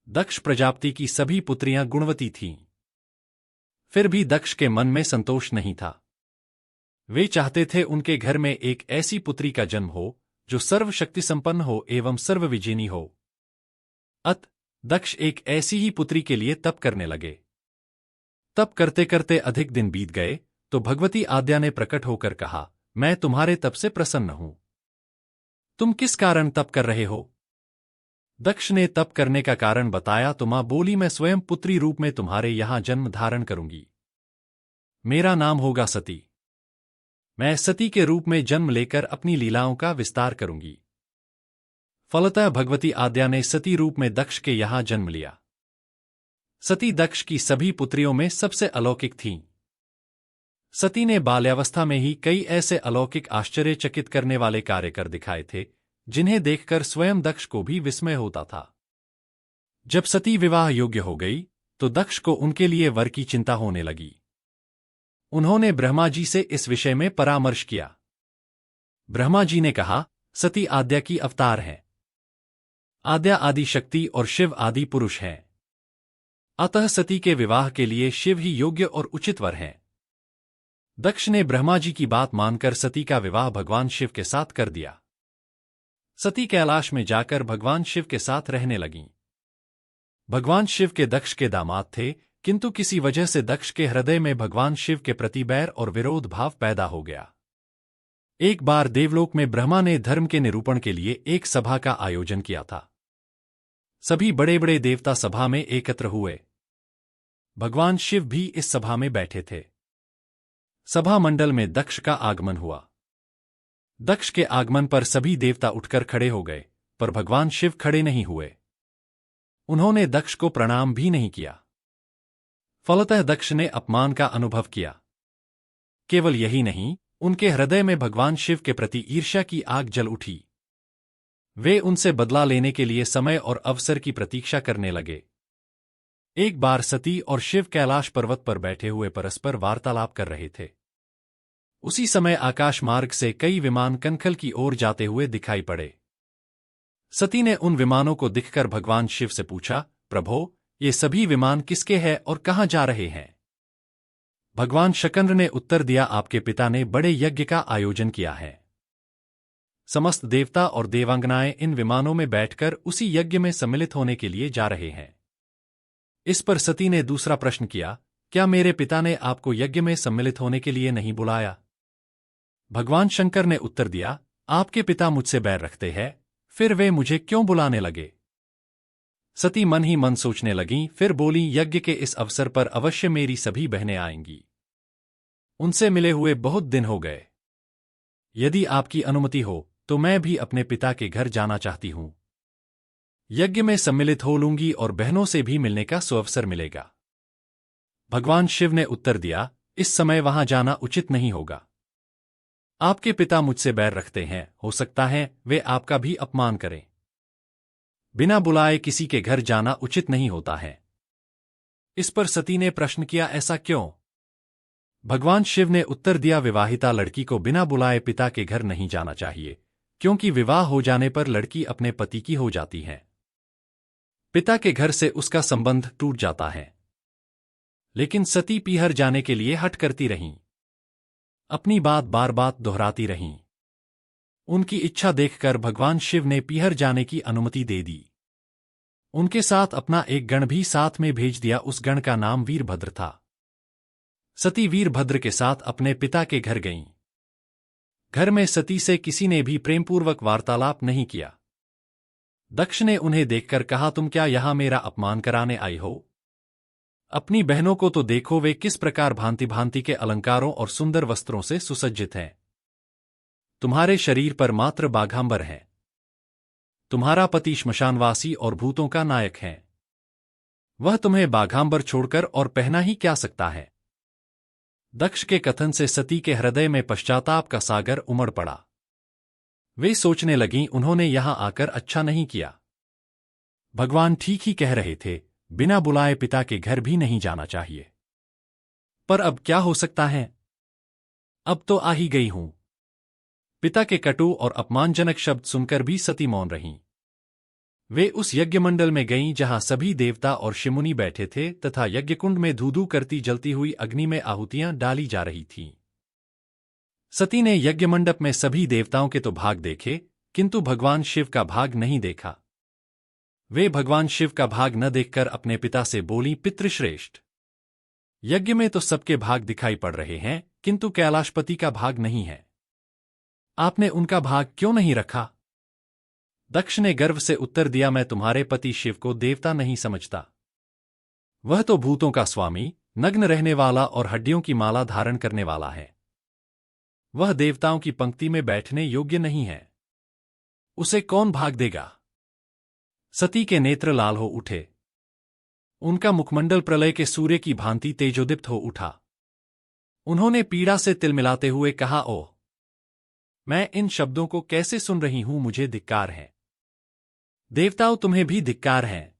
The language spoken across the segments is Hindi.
दक्ष प्रजापति की सभी पुत्रियां गुणवती थीं। फिर भी दक्ष के मन में संतोष नहीं था। वे चाहते थे उनके घर में एक ऐसी पुत्री का जन्म हो जो सर्वशक्ति संपन्न हो एवं सर्वविजेनी हो। अत दक्ष एक ऐसी ही पुत्री के लिए तप करने लगे। तप करते करते अधिक दिन बीत गए तो भगवती आद्या ने प्रकट होकर कहा, मैं तुम्हारे तप से प्रसन्न हूं। तुम किस कारण तप कर रहे हो? दक्ष ने तप करने का कारण बताया तो मां बोली, मैं स्वयं पुत्री रूप में तुम्हारे यहां जन्म धारण करूंगी। मेरा नाम होगा सती। मैं सती के रूप में जन्म लेकर अपनी लीलाओं का विस्तार करूंगी। फलतः भगवती आद्या ने सती रूप में दक्ष के यहां जन्म लिया। सती दक्ष की सभी पुत्रियों में सबसे अलौकिक थीं। सती ने बाल्यावस्था में ही कई ऐसे अलौकिक आश्चर्यचकित करने वाले कार्य कर दिखाए थे जिन्हें देखकर स्वयं दक्ष को भी विस्मय होता था। जब सती विवाह योग्य हो गई तो दक्ष को उनके लिए वर की चिंता होने लगी। उन्होंने ब्रह्मा जी से इस विषय में परामर्श किया। ब्रह्मा जी ने कहा, सती आद्या की अवतार है। आद्या आदि शक्ति और शिव आदि पुरुष हैं। अतः सती के विवाह के लिए शिव ही योग्य और उचित वर हैं। दक्ष ने ब्रह्मा जी की बात मानकर सती का विवाह भगवान शिव के साथ कर दिया। सती कैलाश में जाकर भगवान शिव के साथ रहने लगीं। भगवान शिव के दक्ष के दामाद थे, किंतु किसी वजह से दक्ष के हृदय में भगवान शिव के प्रति बैर और विरोध भाव पैदा हो गया। एक बार देवलोक में ब्रह्मा ने धर्म के निरूपण के लिए एक सभा का आयोजन किया था। सभी बड़े बड़े देवता सभा में एकत्र हुए। भगवान शिव भी इस सभा में बैठे थे। सभा मंडल में दक्ष का आगमन हुआ। दक्ष के आगमन पर सभी देवता उठकर खड़े हो गए, पर भगवान शिव खड़े नहीं हुए। उन्होंने दक्ष को प्रणाम भी नहीं किया। फलतः दक्ष ने अपमान का अनुभव किया। केवल यही नहीं, उनके हृदय में भगवान शिव के प्रति ईर्ष्या की आग जल उठी। वे उनसे बदला लेने के लिए समय और अवसर की प्रतीक्षा करने लगे। एक बार सती और शिव कैलाश पर्वत पर बैठे हुए परस्पर वार्तालाप कर रहे थे। उसी समय आकाश मार्ग से कई विमान कनखल की ओर जाते हुए दिखाई पड़े। सती ने उन विमानों को दिखकर भगवान शिव से पूछा, प्रभो, ये सभी विमान किसके हैं और कहां जा रहे हैं? भगवान शकंद्र ने उत्तर दिया, आपके पिता ने बड़े यज्ञ का आयोजन किया है। समस्त देवता और देवांगनाएं इन विमानों में बैठकर उसी यज्ञ में सम्मिलित होने के लिए जा रहे हैं। इस पर सती ने दूसरा प्रश्न किया, क्या मेरे पिता ने आपको यज्ञ में सम्मिलित होने के लिए नहीं बुलाया? भगवान शंकर ने उत्तर दिया, आपके पिता मुझसे बैर रखते हैं, फिर वे मुझे क्यों बुलाने लगे? सती मन ही मन सोचने लगीं, फिर बोली, यज्ञ के इस अवसर पर अवश्य मेरी सभी बहनें आएंगी। उनसे मिले हुए बहुत दिन हो गए। यदि आपकी अनुमति हो तो मैं भी अपने पिता के घर जाना चाहती हूं। यज्ञ में सम्मिलित हो लूंगी और बहनों से भी मिलने का सुअवसर मिलेगा। भगवान शिव ने उत्तर दिया, इस समय वहां जाना उचित नहीं होगा। आपके पिता मुझसे बैर रखते हैं, हो सकता है वे आपका भी अपमान करें। बिना बुलाए किसी के घर जाना उचित नहीं होता है। इस पर सती ने प्रश्न किया, ऐसा क्यों? भगवान शिव ने उत्तर दिया, विवाहिता लड़की को बिना बुलाए पिता के घर नहीं जाना चाहिए, क्योंकि विवाह हो जाने पर लड़की अपने पति की हो जाती है। पिता के घर से उसका संबंध टूट जाता है। लेकिन सती पीहर जाने के लिए हठ करती रहीं। अपनी बात बार बार दोहराती रहीं। उनकी इच्छा देखकर भगवान शिव ने पीहर जाने की अनुमति दे दी। उनके साथ अपना एक गण भी साथ में भेज दिया। उस गण का नाम वीरभद्र था। सती वीरभद्र के साथ अपने पिता के घर गईं। घर में सती से किसी ने भी प्रेमपूर्वक वार्तालाप नहीं किया। दक्ष ने उन्हें देखकर कहा, तुम क्या यहां मेरा अपमान कराने आई हो? अपनी बहनों को तो देखो, वे किस प्रकार भांति भांति के अलंकारों और सुंदर वस्त्रों से सुसज्जित हैं। तुम्हारे शरीर पर मात्र बाघांबर है। तुम्हारा पति श्मशानवासी और भूतों का नायक है। वह तुम्हें बाघांबर छोड़कर और पहना ही क्या सकता है? दक्ष के कथन से सती के हृदय में पश्चाताप का सागर उमड़ पड़ा। वे सोचने लगीं, उन्होंने यहां आकर अच्छा नहीं किया। भगवान ठीक ही कह रहे थे, बिना बुलाए पिता के घर भी नहीं जाना चाहिए। पर अब क्या हो सकता है? अब तो आ ही गई हूं। पिता के कटु और अपमानजनक शब्द सुनकर भी सती मौन रहीं। वे उस यज्ञमंडल में गईं जहां सभी देवता और शिमुनि बैठे थे तथा यज्ञकुंड में धू-धू करती जलती हुई अग्नि में आहुतियां डाली जा रही थीं। सती ने यज्ञमंडप में सभी देवताओं के तो भाग देखे, किंतु भगवान शिव का भाग नहीं देखा। वे भगवान शिव का भाग न देखकर अपने पिता से बोली, पितृश्रेष्ठ, यज्ञ में तो सबके भाग दिखाई पड़ रहे हैं, किंतु कैलाशपति का भाग नहीं है। आपने उनका भाग क्यों नहीं रखा? दक्ष ने गर्व से उत्तर दिया, मैं तुम्हारे पति शिव को देवता नहीं समझता। वह तो भूतों का स्वामी, नग्न रहने वाला और हड्डियों की माला धारण करने वाला है। वह देवताओं की पंक्ति में बैठने योग्य नहीं है। उसे कौन भाग देगा? सती के नेत्र लाल हो उठे। उनका मुखमंडल प्रलय के सूर्य की भांति तेजोदीप्त हो उठा। उन्होंने पीड़ा से तिलमिलाते हुए कहा, ओह, मैं इन शब्दों को कैसे सुन रही हूं, मुझे धिक्कार है। देवताओं, तुम्हें भी धिक्कार है।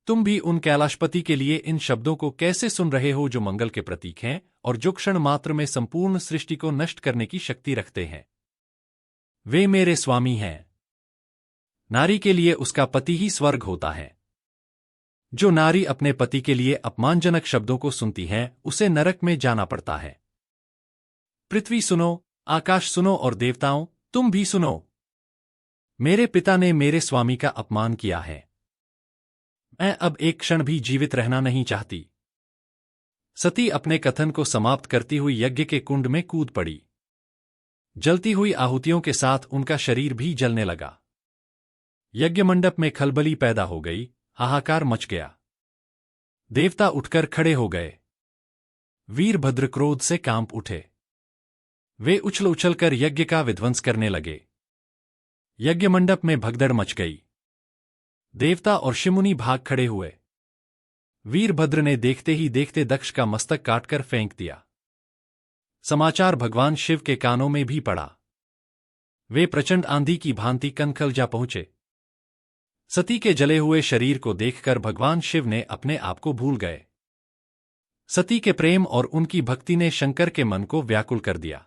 तुम भी उन कैलाशपति के लिए इन शब्दों को कैसे सुन रहे हो जो मंगल के प्रतीक हैं और जो क्षण मात्र में संपूर्ण सृष्टि को नष्ट करने की शक्ति रखते हैं। वे मेरे स्वामी हैं। नारी के लिए उसका पति ही स्वर्ग होता है। जो नारी अपने पति के लिए अपमानजनक शब्दों को सुनती है, उसे नरक में जाना पड़ता है। पृथ्वी सुनो, आकाश सुनो और देवताओं, तुम भी सुनो। मेरे पिता ने मेरे स्वामी का अपमान किया है। मैं अब एक क्षण भी जीवित रहना नहीं चाहती। सती अपने कथन को समाप्त करती हुई यज्ञ के कुंड में कूद पड़ी। जलती हुई आहुतियों के साथ उनका शरीर भी जलने लगा। यज्ञमंडप में खलबली पैदा हो गई, हाहाकार मच गया। देवता उठकर खड़े हो गए। वीरभद्र क्रोध से कांप उठे। वे उछल उछलकर यज्ञ का विध्वंस करने लगे। यज्ञमंडप में भगदड़ मच गई। देवता और शिमुनि भाग खड़े हुए। वीरभद्र ने देखते ही देखते दक्ष का मस्तक काटकर फेंक दिया। समाचार भगवान शिव के कानों में भी पड़ा। वे प्रचंड आंधी की भांति कनखल जा पहुंचे। सती के जले हुए शरीर को देखकर भगवान शिव ने अपने आप को भूल गए। सती के प्रेम और उनकी भक्ति ने शंकर के मन को व्याकुल कर दिया।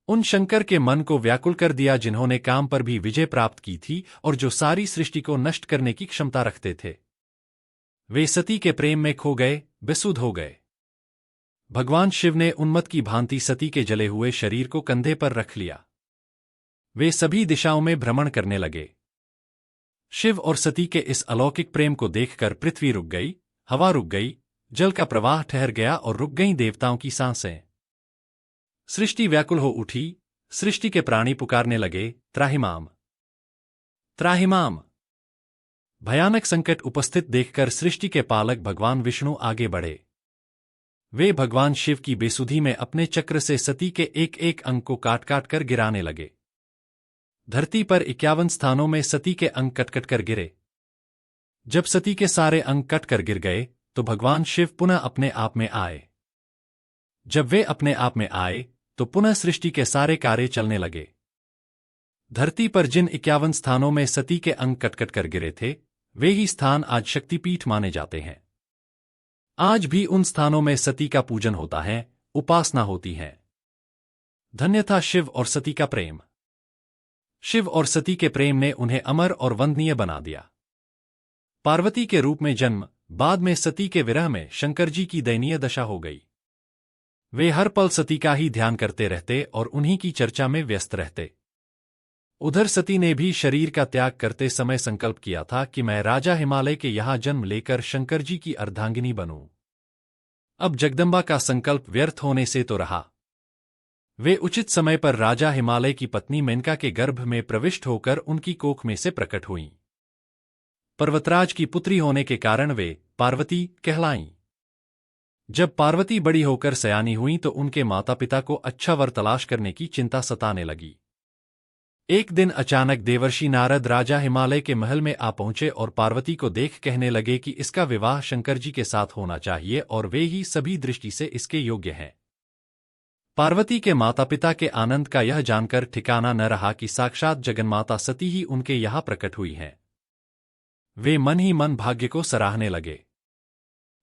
उन शंकर के मन को व्याकुल कर दिया जिन्होंने काम पर भी विजय प्राप्त की थी और जो सारी सृष्टि को नष्ट करने की क्षमता रखते थे। वे सती के प्रेम में खो गए, बेसुध हो गए। भगवान शिव ने उन्मत्त की भांति सती के जले हुए शरीर को कंधे पर रख लिया। वे सभी दिशाओं में भ्रमण करने लगे। शिव और सती के इस अलौकिक प्रेम को देखकर पृथ्वी रुक गई, हवा रुक गई, जल का प्रवाह ठहर गया और रुक गईं देवताओं की सांसें। सृष्टि व्याकुल हो उठी। सृष्टि के प्राणी पुकारने लगे, त्राहिमाम, त्राहिमाम। भयानक संकट उपस्थित देखकर सृष्टि के पालक भगवान विष्णु आगे बढ़े। वे भगवान शिव की बेसुधी में अपने चक्र से सती के एक एक अंग को काट काट कर गिराने लगे। धरती पर 51 स्थानों में सती के अंग कट-कट कर गिरे। जब सती के सारे अंग कट कर गिर गए तो भगवान शिव पुनः अपने आप में आए। जब वे अपने आप में आए तो पुनः सृष्टि के सारे कार्य चलने लगे। धरती पर जिन 51 स्थानों में सती के अंग कट-कट कर गिरे थे, वे ही स्थान आज शक्तिपीठ माने जाते हैं। आज भी उन स्थानों में सती का पूजन होता है, उपासना होती है। धन्य था शिव और सती का प्रेम। शिव और सती के प्रेम ने उन्हें अमर और वंदनीय बना दिया। पार्वती के रूप में जन्म, बाद में सती के विरह में शंकर जी की दयनीय दशा हो गई। वे हर पल सती का ही ध्यान करते रहते और उन्हीं की चर्चा में व्यस्त रहते। उधर सती ने भी शरीर का त्याग करते समय संकल्प किया था कि मैं राजा हिमालय के यहाँ जन्म लेकर शंकर जी की अर्धांगिनी बनूं। अब जगदम्बा का संकल्प व्यर्थ होने से तो रहा। वे उचित समय पर राजा हिमालय की पत्नी मेनका के गर्भ में प्रविष्ट होकर उनकी कोख में से प्रकट हुईं। पर्वतराज की पुत्री होने के कारण वे पार्वती कहलाईं। जब पार्वती बड़ी होकर सयानी हुईं तो उनके माता पिता को अच्छा वर तलाश करने की चिंता सताने लगी। एक दिन अचानक देवर्षि नारद राजा हिमालय के महल में आ पहुंचे और पार्वती को देख कहने लगे कि इसका विवाह शंकर जी के साथ होना चाहिए और वे ही सभी दृष्टि से इसके योग्य हैं। पार्वती के माता पिता के आनंद का यह जानकर ठिकाना न रहा कि साक्षात जगन्माता सती ही उनके यहाँ प्रकट हुई हैं। वे मन ही मन भाग्य को सराहने लगे।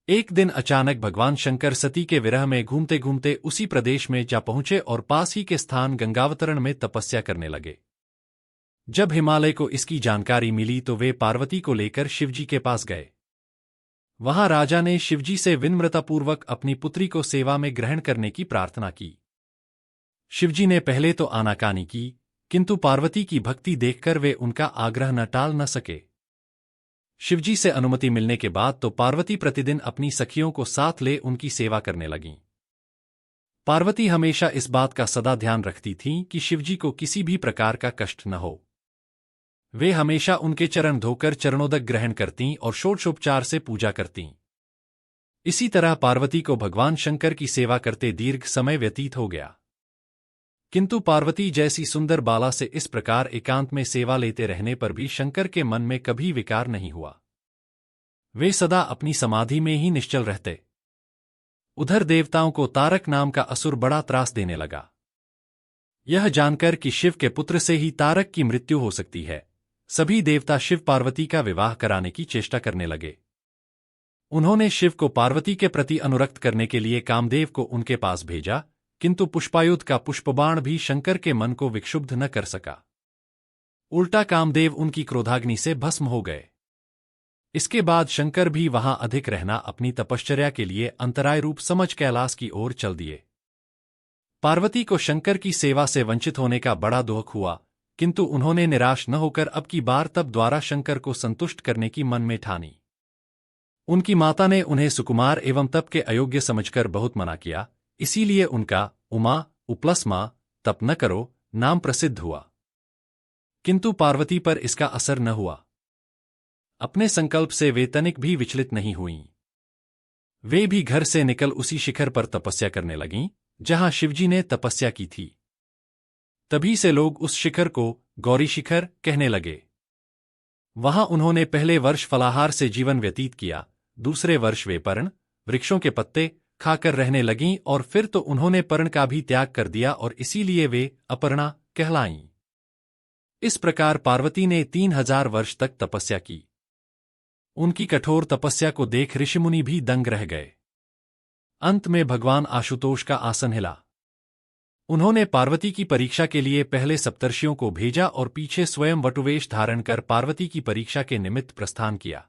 एक दिन अचानक भगवान शंकर सती के विरह में घूमते घूमते उसी प्रदेश में जा पहुंचे और पास ही के स्थान गंगावतरण में तपस्या करने लगे। जब हिमालय को इसकी जानकारी मिली तो वे पार्वती को लेकर शिवजी के पास गए। वहां राजा ने शिवजी से विनम्रतापूर्वक अपनी पुत्री को सेवा में ग्रहण करने की प्रार्थना की। शिवजी ने पहले तो आनाकानी की, किंतु पार्वती की भक्ति देखकर वे उनका आग्रह न टाल न सके। शिवजी से अनुमति मिलने के बाद तो पार्वती प्रतिदिन अपनी सखियों को साथ ले उनकी सेवा करने लगीं। पार्वती हमेशा इस बात का सदा ध्यान रखती थीं कि शिवजी को किसी भी प्रकार का कष्ट न हो। वे हमेशा उनके चरण धोकर चरणोदक ग्रहण करतीं और षोडशोपचार से पूजा करतीं। इसी तरह पार्वती को भगवान शंकर की सेवा करते दीर्घ समय व्यतीत हो गया। किंतु पार्वती जैसी सुंदर बाला से इस प्रकार एकांत में सेवा लेते रहने पर भी शंकर के मन में कभी विकार नहीं हुआ। वे सदा अपनी समाधि में ही निश्चल रहते। उधर देवताओं को तारक नाम का असुर बड़ा त्रास देने लगा। यह जानकर कि शिव के पुत्र से ही तारक की मृत्यु हो सकती है, सभी देवता शिव पार्वती का विवाह कराने की चेष्टा करने लगे। उन्होंने शिव को पार्वती के प्रति अनुरक्त करने के लिए कामदेव को उनके पास भेजा, किंतु पुष्पायुध का पुष्पबाण भी शंकर के मन को विक्षुब्ध न कर सका। उल्टा कामदेव उनकी क्रोधाग्नि से भस्म हो गए। इसके बाद शंकर भी वहां अधिक रहना अपनी तपश्चर्या के लिए अंतराय रूप समझ कैलाश की ओर चल दिए। पार्वती को शंकर की सेवा से वंचित होने का बड़ा दुख हुआ, किंतु उन्होंने निराश न होकर अब की बार तप द्वारा शंकर को संतुष्ट करने की मन में ठानी। उनकी माता ने उन्हें सुकुमार एवं तप के अयोग्य समझकर बहुत मना किया, इसीलिए उनका उमा उपलस्मा तप न करो नाम प्रसिद्ध हुआ। किंतु पार्वती पर इसका असर न हुआ। अपने संकल्प से वे तनिक भी विचलित नहीं हुईं। वे भी घर से निकल उसी शिखर पर तपस्या करने लगीं जहां शिवजी ने तपस्या की थी। तभी से लोग उस शिखर को गौरी शिखर कहने लगे। वहां उन्होंने पहले वर्ष फलाहार से जीवन व्यतीत किया, दूसरे वर्ष वे पर्ण वृक्षों के पत्ते खाकर रहने लगीं और फिर तो उन्होंने पर्ण का भी त्याग कर दिया और इसीलिए वे अपर्णा कहलाईं। इस प्रकार पार्वती ने 3000 वर्ष तक तपस्या की। उनकी कठोर तपस्या को देख ऋषिमुनि भी दंग रह गए। अंत में भगवान आशुतोष का आसन हिला। उन्होंने पार्वती की परीक्षा के लिए पहले सप्तर्षियों को भेजा और पीछे स्वयं वटुवेश धारण कर पार्वती की परीक्षा के निमित्त प्रस्थान किया।